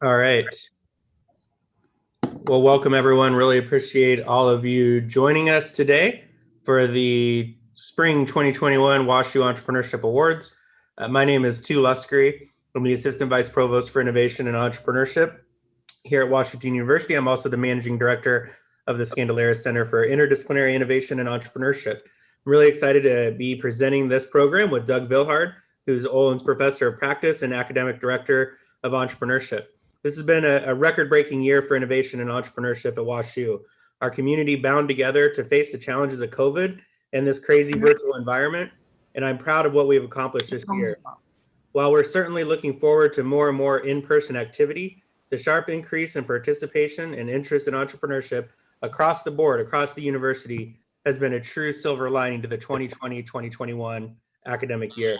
All right. Well, welcome everyone. Really appreciate all of you joining us today for the Spring 2021 WashU Entrepreneurship Awards. My name is Tu Luskery. I'm the Assistant Vice Provost for Innovation and Entrepreneurship here at Washington University. I'm also the Managing Director of the Scandalous Center for Interdisciplinary Innovation and Entrepreneurship. I'm really excited to be presenting this program with Doug Vilhard, who's Olin's Professor of Practice and Academic Director of Entrepreneurship. This has been a record-breaking year for innovation and entrepreneurship at WashU. Our community bound together to face the challenges of COVID and this crazy virtual environment, and I'm proud of what we've accomplished this year. While we're certainly looking forward to more and more in-person activity, the sharp increase in participation and interest in entrepreneurship across the board, across the university, has been a true silver lining to the 2020-2021 academic year.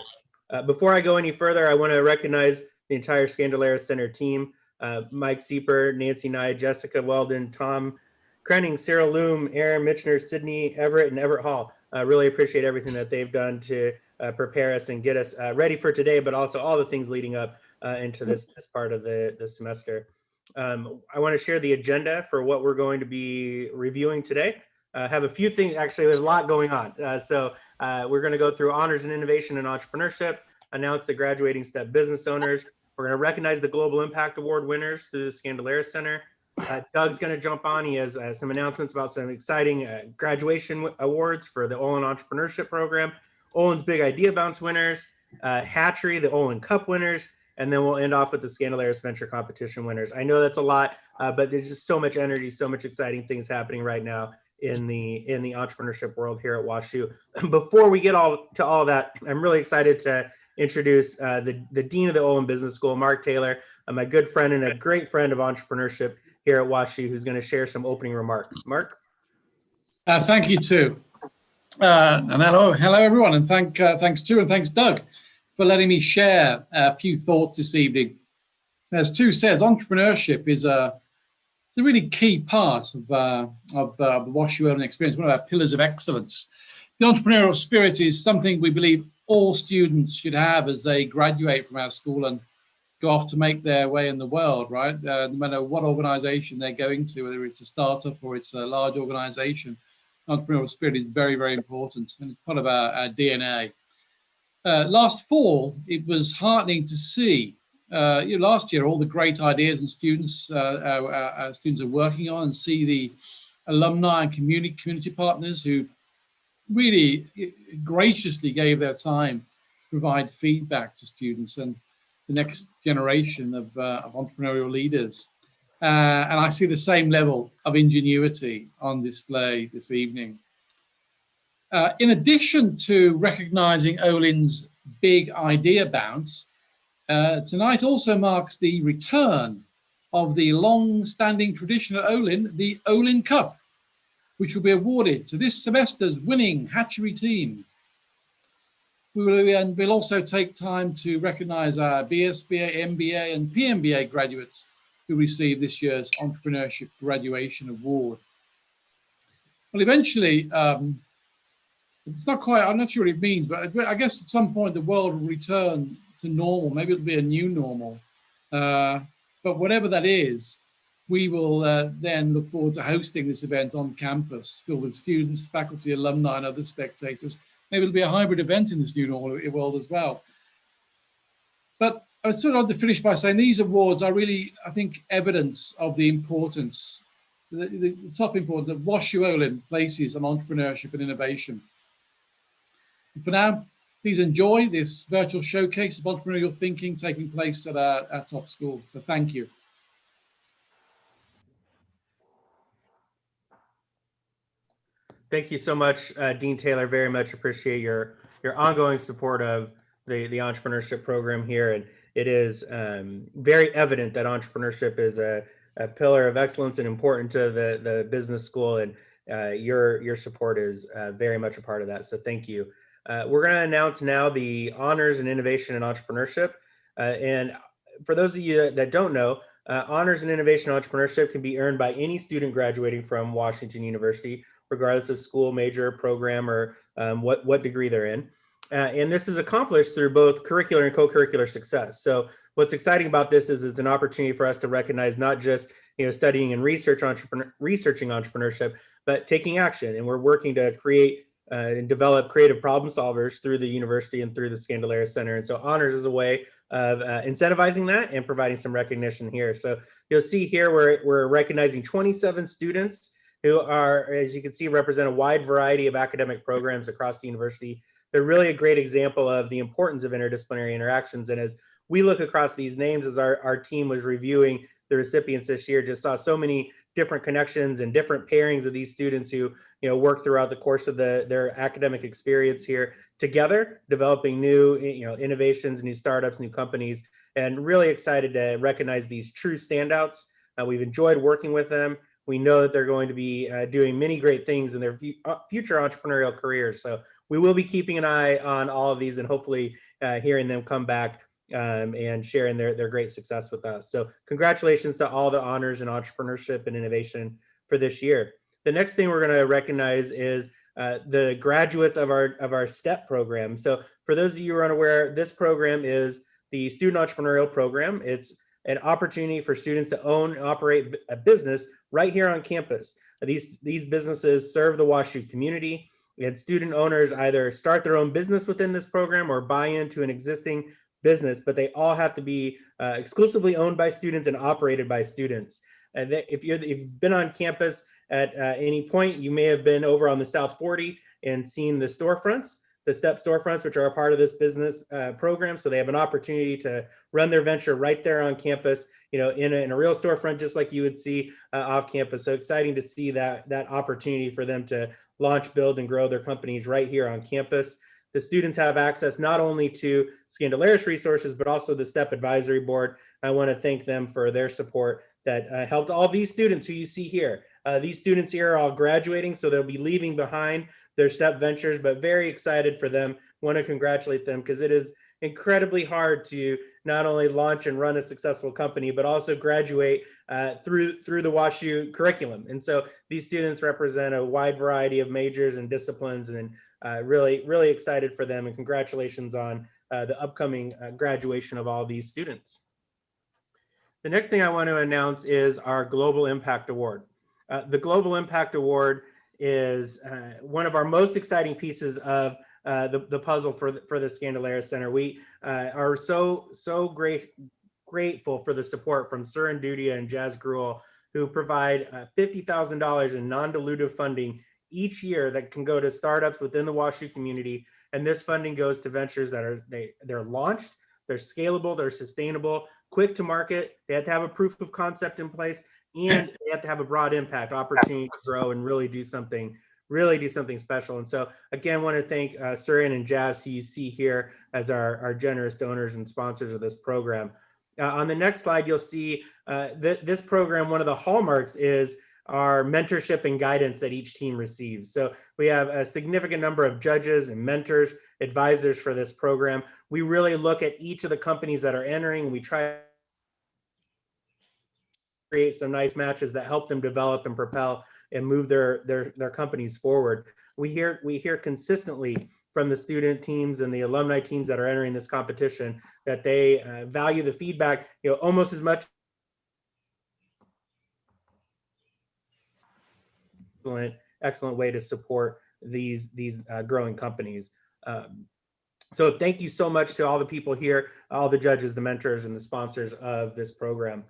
Before I go any further, I want to recognize the entire Scandalous Center team. Mike Sieper, Nancy Nye, Jessica Weldon, Tom Krenning, Cyril Loom, Aaron Mitchner, Sydney Everett, and Everett Hall. Really appreciate everything that they've done to prepare us and get us ready for today, but also all the things leading up into this part of the semester. I want to share the agenda for what we're going to be reviewing today. Have a few things, actually there's a lot going on. So we're going to go through honors in innovation and entrepreneurship, announce the graduating step business owners. We're going to recognize the Global Impact Award winners through the Scandalous Center. Doug's going to jump on. He has some announcements about some exciting graduation awards for the Olin Entrepreneurship Program, Olin's Big Idea Bounce winners, Hatchery, the Olin Cup winners, and then we'll end off with the Scandalous Venture Competition winners. I know that's a lot, but there's just so much energy, so much exciting things happening right now in the entrepreneurship world here at WashU. Before we get to all of that, I'm really excited to introduce the Dean of the Olin Business School, Mark Taylor, my good friend and a great friend of entrepreneurship here at WashU, who's going to share some opening remarks. Mark? Thank you, Tu. And hello everyone, and thanks Tu and thanks Doug for letting me share a few thoughts this evening. As Tu says, entrepreneurship is a really key part of the WashU Olin experience, one of our pillars of excellence. The entrepreneurial spirit is something we believe all students should have as they graduate from our school and go off to make their way in the world, right? No matter what organization they're going to, whether it's a startup or it's a large organization, entrepreneurial spirit is very, very important, and it's part of our DNA. Last fall, it was heartening to see, last year, all the great ideas and students our students are working on, and see the alumni and community partners who really graciously gave their time to provide feedback to students and the next generation of entrepreneurial leaders. And I see the same level of ingenuity on display this evening. In addition to recognizing Olin's Big Idea Bounce, tonight also marks the return of the long-standing tradition at Olin, the Olin Cup, which will be awarded to this semester's winning hatchery team. We'll also take time to recognize our BSBA, MBA, and PMBA graduates who received this year's Entrepreneurship Graduation Award. Well, eventually, it's not quite, I'm not sure what it means, but I guess at some point the world will return to normal. Maybe it'll be a new normal. But whatever that is, we will then look forward to hosting this event on campus, filled with students, faculty, alumni, and other spectators. Maybe it'll be a hybrid event in this new normal world as well. But I sort of want to finish by saying these awards are really, I think, evidence of the importance, the top importance that WashU Olin places on entrepreneurship and innovation. And for now, please enjoy this virtual showcase of entrepreneurial thinking taking place at our top school. So thank you. Thank you so much, Dean Taylor. Very much appreciate your ongoing support of the entrepreneurship program here. And it is very evident that entrepreneurship is a pillar of excellence and important to the business school. And your support is very much a part of that. So thank you. We're going to announce now the honors in innovation and entrepreneurship. And for those of you that don't know, honors in innovation and entrepreneurship can be earned by any student graduating from Washington University, regardless of school, major, program, or what degree they're in. And this is accomplished through both curricular and co-curricular success. So what's exciting about this is it's an opportunity for us to recognize not just studying and researching entrepreneurship, but taking action. And we're working to create and develop creative problem solvers through the university and through the Scandalous Center. And so honors is a way of incentivizing that and providing some recognition here. So you'll see here we're recognizing 27 students who are, as you can see, represent a wide variety of academic programs across the university. They're really a great example of the importance of interdisciplinary interactions. And as we look across these names, as our team was reviewing the recipients this year, just saw so many different connections and different pairings of these students who work throughout the course of their academic experience here together, developing new innovations, new startups, new companies, and really excited to recognize these true standouts. We've enjoyed working with them. We know that they're going to be doing many great things in their future entrepreneurial careers. So we will be keeping an eye on all of these and hopefully hearing them come back and sharing their great success with us. So congratulations to all the honors in entrepreneurship and innovation for this year. The next thing we're going to recognize is the graduates of our STEP program. So for those of you who are unaware, this program is the Student Entrepreneurial Program. It's an opportunity for students to own and operate a business right here on campus. These businesses serve the WashU community, and student owners either start their own business within this program or buy into an existing business, but they all have to be exclusively owned by students and operated by students. And if you've been on campus at any point, you may have been over on the South 40 and seen the storefronts, the STEP storefronts, which are a part of this business program. So they have an opportunity to run their venture right there on campus, in a real storefront, just like you would see off campus. So exciting to see that opportunity for them to launch, build, and grow their companies right here on campus. The students have access not only to Scandalous resources, but also the STEP Advisory Board. I want to thank them for their support that helped all these students who you see here. These students here are all graduating, so they'll be leaving behind their STEP ventures, but very excited for them. Want to congratulate them because it is incredibly hard to not only launch and run a successful company, but also graduate through the WashU curriculum. And so these students represent a wide variety of majors and disciplines, and really, really excited for them, and congratulations on the upcoming graduation of all these students. The next thing I want to announce is our Global Impact Award. The Global Impact Award is one of our most exciting pieces of the puzzle for the Scandalous Center. We are so grateful for the support from Surin Dudia and Jazz Gruel, who provide $50,000 in non-dilutive funding each year that can go to startups within the WashU community. And this funding goes to ventures that they're launched, they're scalable, they're sustainable, quick to market. They have to have a proof of concept in place, and they have to have a broad impact, opportunity to grow and really do something special. And so again, want to thank Surin and Jazz, who you see here as our generous donors and sponsors of this program. On the next slide, you'll see this program, one of the hallmarks is our mentorship and guidance that each team receives. So we have a significant number of judges and mentors, advisors for this program. We really look at each of the companies that are entering, and we try to create some nice matches that help them develop and propel and move their companies forward. We hear consistently from the student teams and the alumni teams that are entering this competition that they value the feedback, almost as much. Excellent way to support these growing companies. So thank you so much to all the people here, all the judges, the mentors, and the sponsors of this program.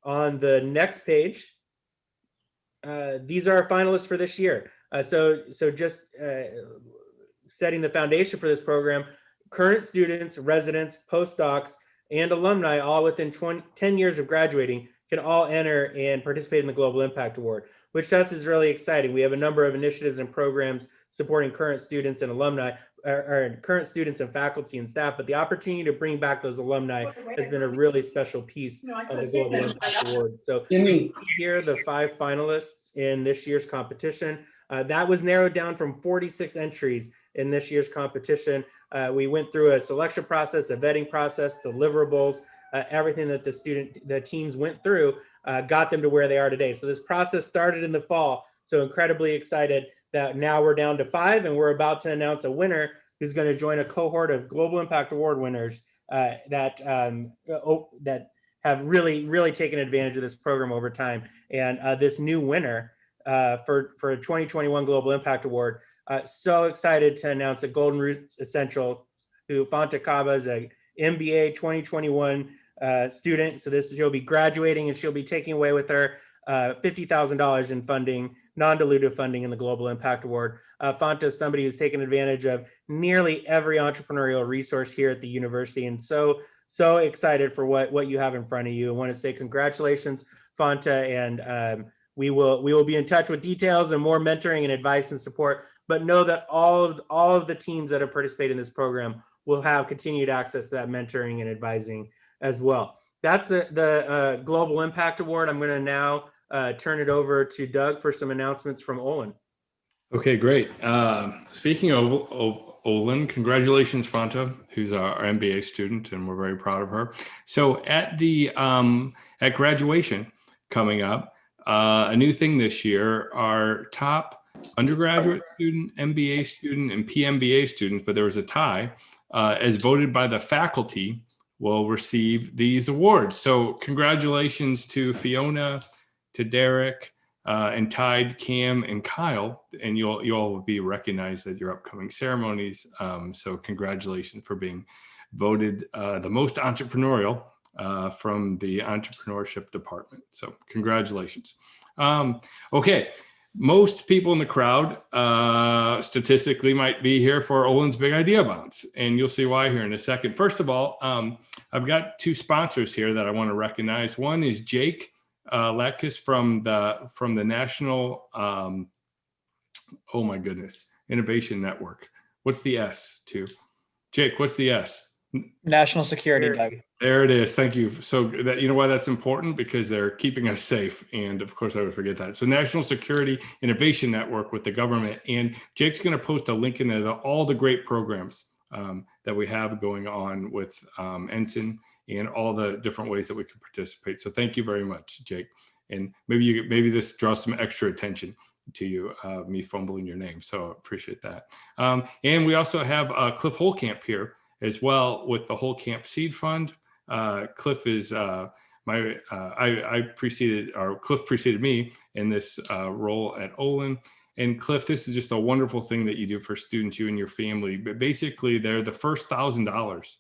On the next page, these are our finalists for this year. So just setting the foundation for this program, current students, residents, postdocs, and alumni, all within 10 years of graduating, can all enter and participate in the Global Impact Award, which to us is really exciting. We have a number of initiatives and programs supporting current students and alumni, or current students and faculty and staff, but the opportunity to bring back those alumni has been a really special piece of the Global Impact Award. So here are the 5 finalists in this year's competition. That was narrowed down from 46 entries in this year's competition. We went through a selection process, a vetting process, deliverables, everything that the teams went through got them to where they are today. So this process started in the fall. So incredibly excited that now we're down to 5, and we're about to announce a winner who's going to join a cohort of Global Impact Award winners that have really taken advantage of this program over time. And this new winner for a 2021 Global Impact Award, so excited to announce that Golden Roots Essential, who Fanta Kaba is a MBA 2021 student. So she'll be graduating, and she'll be taking away with her $50,000 in funding, non-dilutive funding in the Global Impact Award. Fanta is somebody who's taken advantage of nearly every entrepreneurial resource here at the university, and so excited for what you have in front of you. I want to say congratulations, Fanta, and we will be in touch with details and more mentoring and advice and support. But know that all of the teams that have participated in this program will have continued access to that mentoring and advising as well. That's the Global Impact Award. I'm going to now turn it over to Doug for some announcements from Olin. Okay, great. Speaking of Olin, congratulations, Fanta, who's our MBA student, and we're very proud of her. So at graduation coming up, a new thing this year, our top undergraduate student, MBA student, and PMBA students, but there was a tie, as voted by the faculty, will receive these awards. So congratulations to Fiona, to Derek, and Tide, Cam, and Kyle, and you all will be recognized at your upcoming ceremonies. So congratulations for being voted the most entrepreneurial from the entrepreneurship department. So congratulations. Okay, most people in the crowd statistically might be here for Olin's Big Idea Bounce, and you'll see why here in a second. First of all, I've got two sponsors here that I want to recognize. One is Jake Latkus from the National, oh my goodness, Innovation Network. What's the S to? Jake, what's the S? National Security, Doug. There it is. Thank you. So that, you know why that's important? Because they're keeping us safe. And of course I would forget that. So National Security Innovation Network with the government. And Jake's going to post a link in there to all the great programs that we have going on with Ensign and all the different ways that we can participate. So thank you very much, Jake. And maybe this draws some extra attention to you, me fumbling your name. So I appreciate that. And we also have Cliff Holcamp here as well with the Holcamp Seed Fund. Cliff is Cliff preceded me in this role at Olin. And Cliff, this is just a wonderful thing that you do for students, you and your family. But basically, they're the first $1,000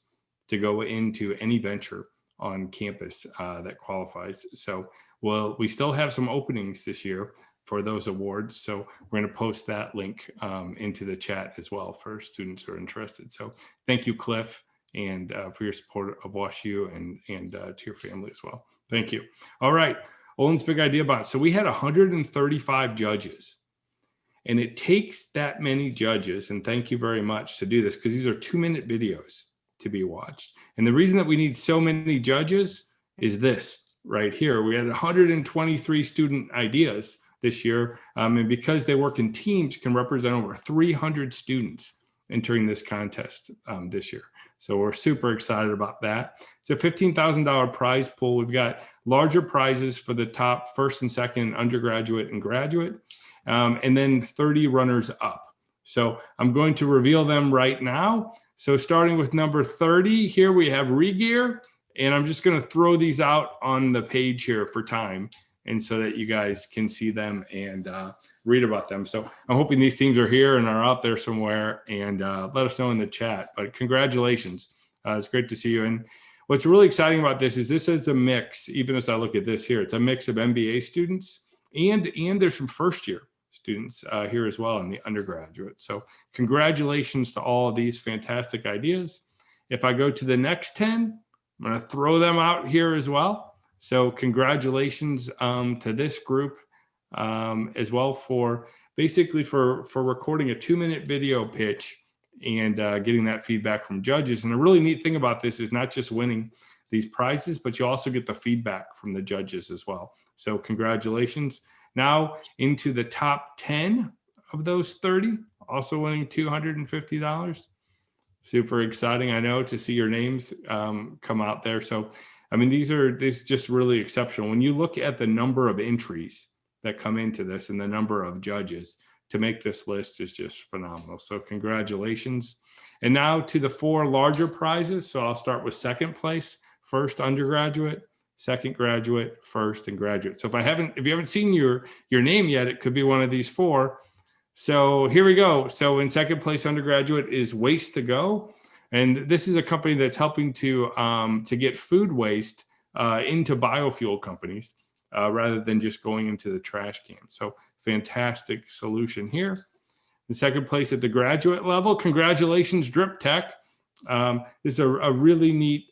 to go into any venture on campus that qualifies. So, well, we still have some openings this year for those awards. So we're going to post that link into the chat as well for students who are interested. So thank you, Cliff, and for your support of WashU and to your family as well. Thank you. All right, Olin's Big Idea Bounce. So we had 135 judges. And it takes that many judges, and thank you very much, to do this, because these are 2-minute videos to be watched. And the reason that we need so many judges is this right here. We had 123 student ideas this year, and because they work in teams, can represent over 300 students entering this contest this year. So we're super excited about that. It's a $15,000 prize pool. We've got larger prizes for the top first and second undergraduate and graduate, and then 30 runners up. So I'm going to reveal them right now. So starting with number 30, here we have Regear, and I'm just going to throw these out on the page here for time, and so that you guys can see them and read about them. So I'm hoping these teams are here and are out there somewhere, and let us know in the chat. But congratulations. It's great to see you. And what's really exciting about this is a mix, even as I look at this here, it's a mix of MBA students and there's some first year students here as well in the undergraduate. So congratulations to all of these fantastic ideas. If I go to the next 10, I'm going to throw them out here as well. So congratulations to this group as well for basically for recording a 2-minute video pitch and getting that feedback from judges. And the really neat thing about this is not just winning these prizes, but you also get the feedback from the judges as well. So congratulations. Now into the top 10 of those 30, also winning $250. Super exciting, I know, to see your names come out there. So, I mean, these are just really exceptional. When you look at the number of entries that come into this and the number of judges, to make this list is just phenomenal. So congratulations. And now to the 4 larger prizes. So I'll start with second place, first undergraduate, second graduate, first, and graduate. So if you haven't seen your name yet, it could be one of these 4. So here we go. So in second place undergraduate is Waste to Go. And this is a company that's helping to get food waste into biofuel companies rather than just going into the trash can. So fantastic solution here. In second place at the graduate level, congratulations, Drip Tech. This is a really neat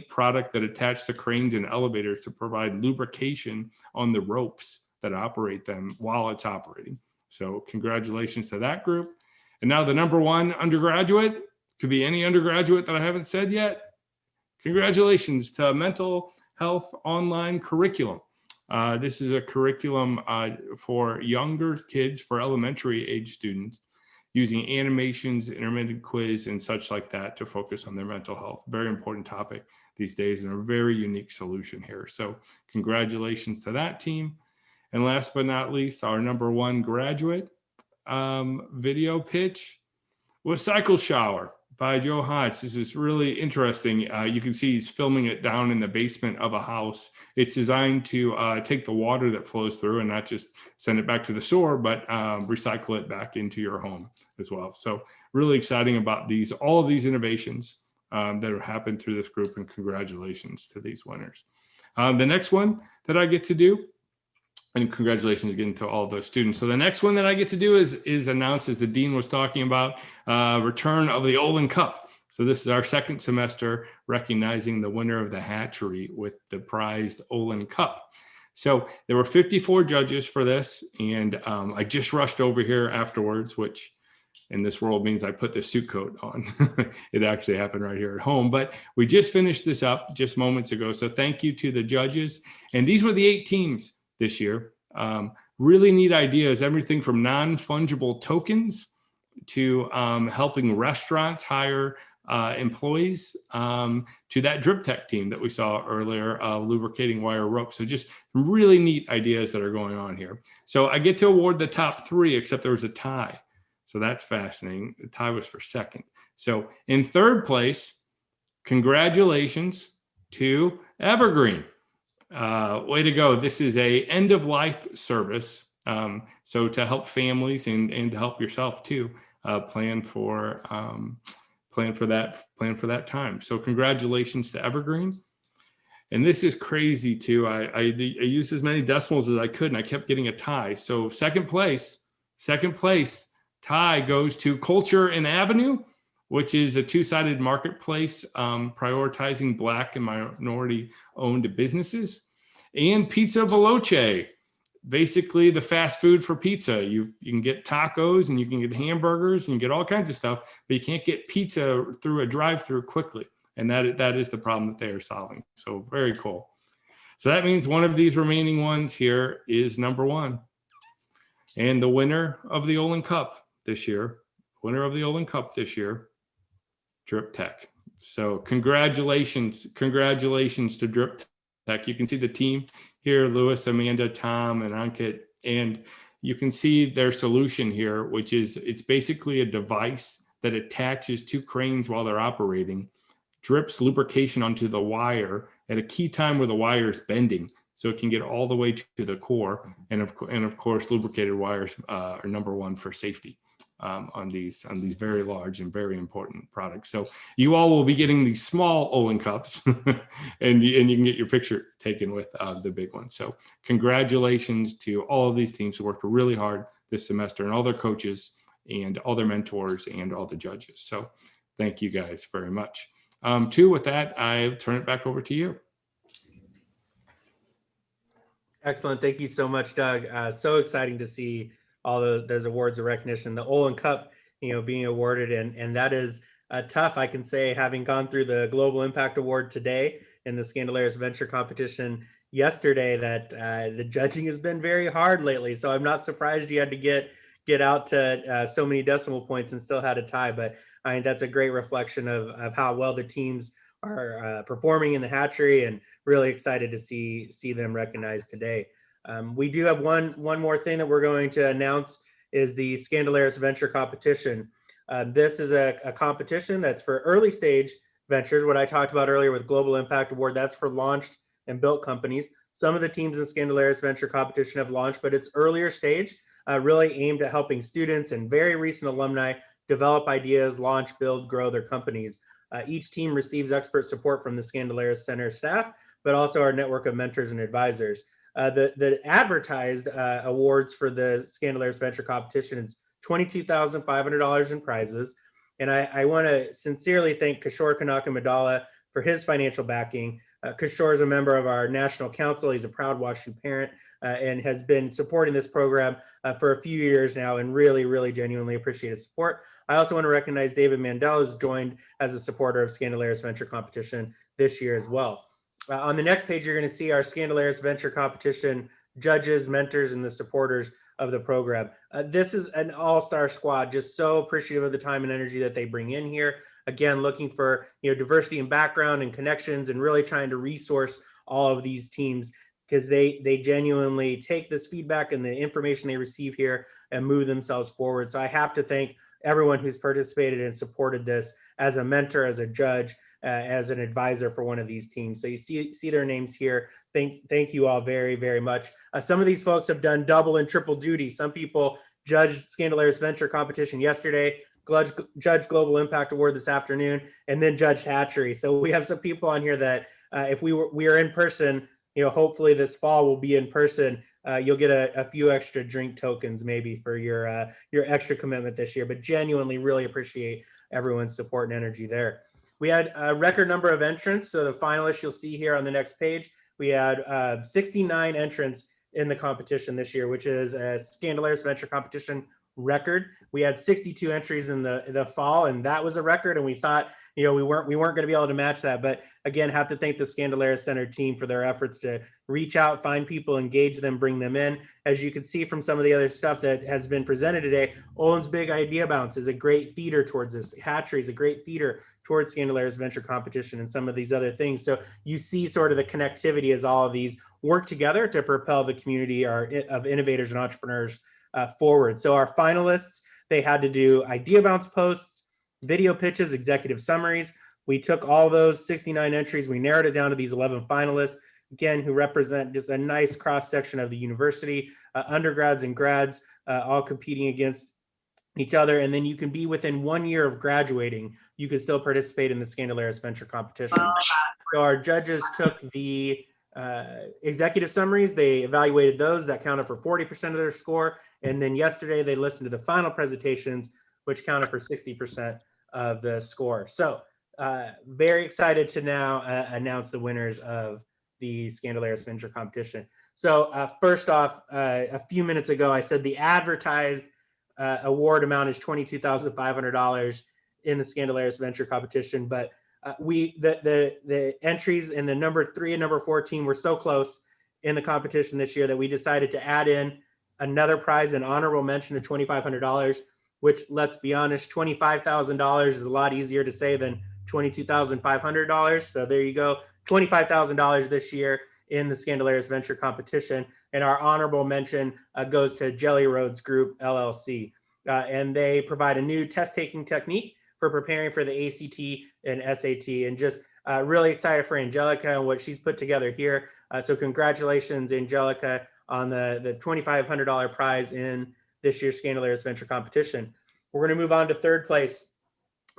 product that attached to cranes and elevators to provide lubrication on the ropes that operate them while it's operating. So congratulations to that group. And now the number 1 undergraduate, could be any undergraduate that I haven't said yet. Congratulations to Mental Health Online Curriculum. This is a curriculum for younger kids, for elementary age students, using animations, intermittent quiz, and such like that to focus on their mental health. Very important topic these days and a very unique solution here. So congratulations to that team. And last but not least, our number 1 graduate video pitch was Cycle Shower by Joe Hodge. This is really interesting. You can see he's filming it down in the basement of a house. It's designed to take the water that flows through and not just send it back to the sewer, but recycle it back into your home as well. So really exciting about all of these innovations that have happened through this group, and congratulations to these winners. The next one that I get to do, and congratulations again to all of those students. So the next one that I get to do is announce, as the dean was talking about, return of the Olin Cup. So this is our second semester recognizing the winner of the hatchery with the prized Olin Cup. So there were 54 judges for this, and I just rushed over here afterwards, which in this world means I put the suit coat on. It actually happened right here at home, but we just finished this up just moments ago. So thank you to the judges. And these were the 8 teams this year. Really neat ideas, everything from non-fungible tokens to helping restaurants hire employees, to that Drip Tech team that we saw earlier, lubricating wire rope. So just really neat ideas that are going on here. So I get to award the top 3, except there was a tie. So that's fascinating. The tie was for second. So in third place, congratulations to Evergreen. Way to go. This is a end of life service. So to help families and to help yourself too, plan for that time. So congratulations to Evergreen. And this is crazy too. I used as many decimals as I could, and I kept getting a tie. So second place tie goes to Culture and Avenue, which is a 2-sided marketplace prioritizing Black and minority-owned businesses, and Pizza Veloce, basically the fast food for pizza. You can get tacos and you can get hamburgers and you get all kinds of stuff, but you can't get pizza through a drive-through quickly, and that is the problem that they are solving. So very cool. So that means one of these remaining ones here is number 1, and the winner of the Olin Cup this year, Drip Tech. So congratulations to Drip Tech. You can see the team here, Lewis, Amanda, Tom, and Ankit, and you can see their solution here, which is it's basically a device that attaches 2 cranes while they're operating, drips lubrication onto the wire at a key time where the wire is bending, so it can get all the way to the core. And of course, lubricated wires are number 1 for safety on these very large and very important products. So you all will be getting these small Olin cups, and you can get your picture taken with the big one. So congratulations to all of these teams who worked really hard this semester, and all their coaches and all their mentors and all the judges. So thank you guys very much. With that, I'll turn it back over to you. Excellent. Thank you so much, Doug. So exciting to see all those awards of recognition, the Olin Cup, being awarded. And that is tough. I can say, having gone through the Global Impact Award today and the Scandalous Venture Competition yesterday, that the judging has been very hard lately. So I'm not surprised you had to get out to so many decimal points and still had a tie. But I think that's a great reflection of how well the teams are performing in the hatchery, and really excited to see them recognized today. We do have one more thing that we're going to announce, is the Scandalous Venture Competition. This is a competition that's for early stage ventures. What I talked about earlier with Global Impact Award, that's for launched and built companies. Some of the teams in Scandalous Venture Competition have launched, but it's earlier stage, really aimed at helping students and very recent alumni develop ideas, launch, build, grow their companies. Each team receives expert support from the Scandalous Center staff, but also our network of mentors and advisors. The advertised awards for the Scandalous Venture Competition is $22,500 in prizes. And I want to sincerely thank Kishore Kanaka-Madala for his financial backing. Kishore is a member of our National Council. He's a proud WashU parent and has been supporting this program for a few years now, and really, really genuinely appreciate his support. I also want to recognize David Mandel, who's joined as a supporter of Scandalous Venture Competition this year as well. On the next page, you're going to see our Scandalous Venture Competition judges, mentors, and the supporters of the program. This is an all-star squad, just so appreciative of the time and energy that they bring in here. Again, looking for diversity in background and connections, and really trying to resource all of these teams, because they genuinely take this feedback and the information they receive here and move themselves forward. So I have to thank everyone who's participated and supported this as a mentor, as a judge, as an advisor for one of these teams. So you see their names here. Thank you all very, very much. Some of these folks have done double and triple duty. Some people judged Scandalous Venture Competition yesterday, judged Global Impact Award this afternoon, and then judged Hatchery. So we have some people on here that if we are in person, hopefully this fall we'll be in person. You'll get a few extra drink tokens maybe for your extra commitment this year, but genuinely really appreciate everyone's support and energy there. We had a record number of entrants. So the finalists you'll see here on the next page, we had 69 entrants in the competition this year, which is a Scandalous Venture Competition record. We had 62 entries in the fall, and that was a record. And we thought, we weren't going to be able to match that. But again, have to thank the Scandalous Center team for their efforts to reach out, find people, engage them, bring them in. As you can see from some of the other stuff that has been presented today, Olin's Big Idea Bounce is a great feeder towards this. Hatchery is a great feeder towards Scandalous Venture Competition and some of these other things. So you see sort of the connectivity as all of these work together to propel the community of innovators and entrepreneurs forward. So our finalists, they had to do idea bounce posts, video pitches, executive summaries. We took all those 69 entries, we narrowed it down to these 11 finalists, again, who represent just a nice cross section of the university, undergrads and grads, all competing against each other. And then you can be within 1 year of graduating, you can still participate in the Scandalous Venture Competition. So our judges took the executive summaries, they evaluated those, that counted for 40% of their score. And then yesterday they listened to the final presentations, which counted for 60% of the score. So very excited to now announce the winners of the Scandalous Venture Competition. So first off, a few minutes ago, I said the advertised award amount is $22,500 in the Scandalous Venture Competition, but the entries in the number 3 and number 4 team were so close in the competition this year that we decided to add in another prize, an honorable mention of $2,500, which, let's be honest, $25,000 is a lot easier to say than $22,500. So there you go, $25,000 this year in the Scandalous Venture Competition. And our honorable mention goes to Jelly Roads Group, LLC. And they provide a new test-taking technique for preparing for the ACT and SAT. And just really excited for Angelica and what she's put together here. So congratulations, Angelica, on the $2,500 prize in this year's Scandalous Venture Competition. We're going to move on to third place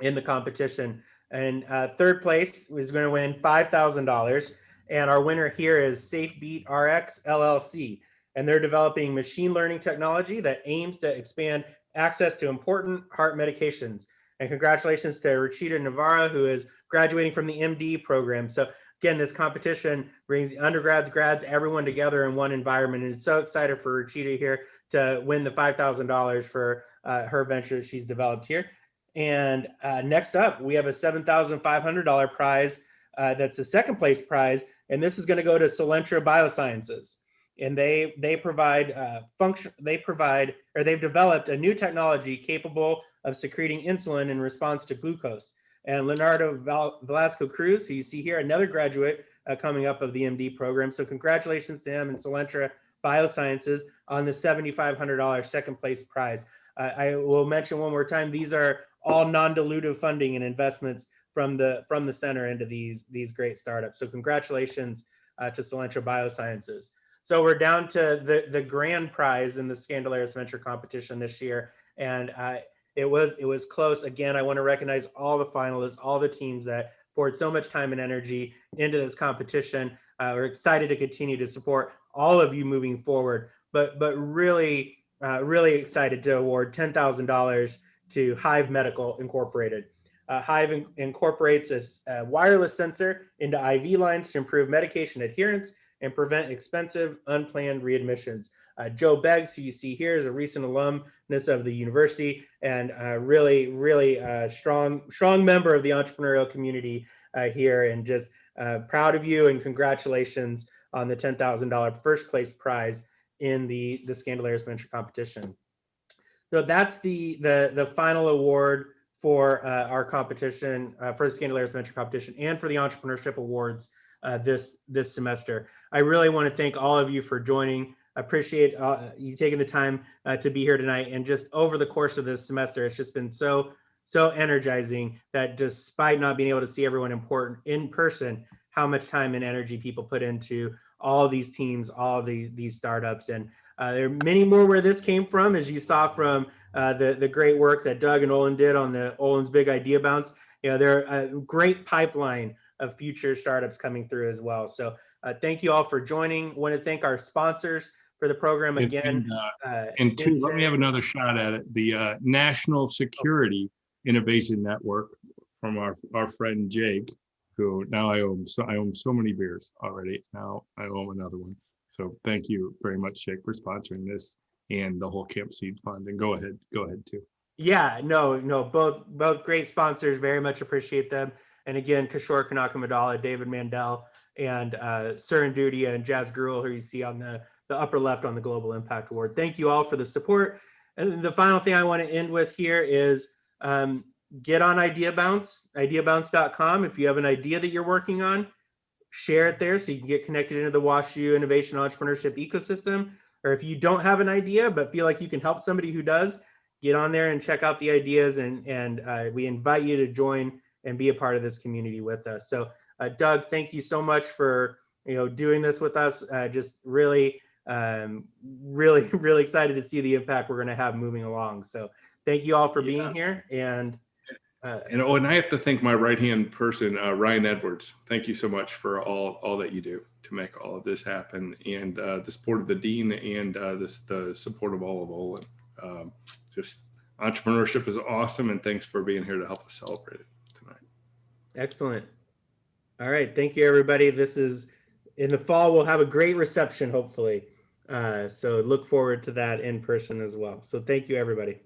in the competition. And third place is going to win $5,000. And our winner here is SafeBeat RX LLC. And they're developing machine learning technology that aims to expand access to important heart medications. And congratulations to Rachita Navarro, who is graduating from the MD program. So again, this competition brings undergrads, grads, everyone together in one environment. And it's so excited for Rachita here to win the $5,000 for her venture that she's developed here. And next up, we have a $7,500 prize. That's the second place prize. And this is going to go to Solentra Biosciences. And they've developed a new technology capable of secreting insulin in response to glucose. And Leonardo Velasco Cruz, who you see here, another graduate coming up of the MD program. So congratulations to him and Solentra Biosciences on the $7,500 second place prize. I will mention one more time, these are all non-dilutive funding and investments from the center into these great startups. So congratulations to Cilantro Biosciences. So we're down to the grand prize in the Scandalous Venture Competition this year, and it was close. Again, I want to recognize all the finalists, all the teams that poured so much time and energy into this competition. We're excited to continue to support all of you moving forward, but really excited to award $10,000 to Hive Medical Incorporated. Hive incorporates a wireless sensor into IV lines to improve medication adherence and prevent expensive, unplanned readmissions. Joe Beggs, who you see here, is a recent alumnus of the university and really strong member of the entrepreneurial community here, and just proud of you and congratulations on the $10,000 first place prize in the Scandalous Venture Competition. So that's the final award for our competition, for the Scandalous Venture Competition and for the Entrepreneurship Awards this semester. I really want to thank all of you for joining. I appreciate you taking the time to be here tonight. And just over the course of this semester, it's just been so energizing that despite not being able to see everyone in person, how much time and energy people put into all of these teams, all of these startups. And there are many more where this came from, as you saw from the great work that Doug and Olin did on the Olin's Big Idea Bounce. You know, there are a great pipeline of future startups coming through as well. So thank you all for joining. I want to thank our sponsors for the program again. And two, let me have another shot at it. The National Security Innovation Network from our friend Jake, who now I owe him so many beers already. Now I owe him another one. So thank you very much, Jake, for sponsoring this and the whole Camp Seed Fund. And go ahead too. Yeah, no, both great sponsors. Very much appreciate them. And again, Kishore Kanakamadala, David Mandel, and Serendipity and Jazz Gruel, who you see on the upper left on the Global Impact Award. Thank you all for the support. And the final thing I want to end with here is get on IdeaBounce, ideabounce.com. If you have an idea that you're working on, share it there so you can get connected into the WashU Innovation Entrepreneurship ecosystem. Or if you don't have an idea but feel like you can help somebody who does, get on there and check out the ideas, and we invite you to join and be a part of this community with us. So Doug, thank you so much for doing this with us. Just really excited to see the impact we're going to have moving along. So thank you all for being here. And I have to thank my right-hand person, Ryan Edwards. Thank you so much for all that you do to make all of this happen, and the support of the dean and the support of all of Olin. Just entrepreneurship is awesome, and thanks for being here to help us celebrate it tonight. Excellent. All right, thank you, everybody. This is in the fall. We'll have a great reception, hopefully. So look forward to that in person as well. So thank you, everybody.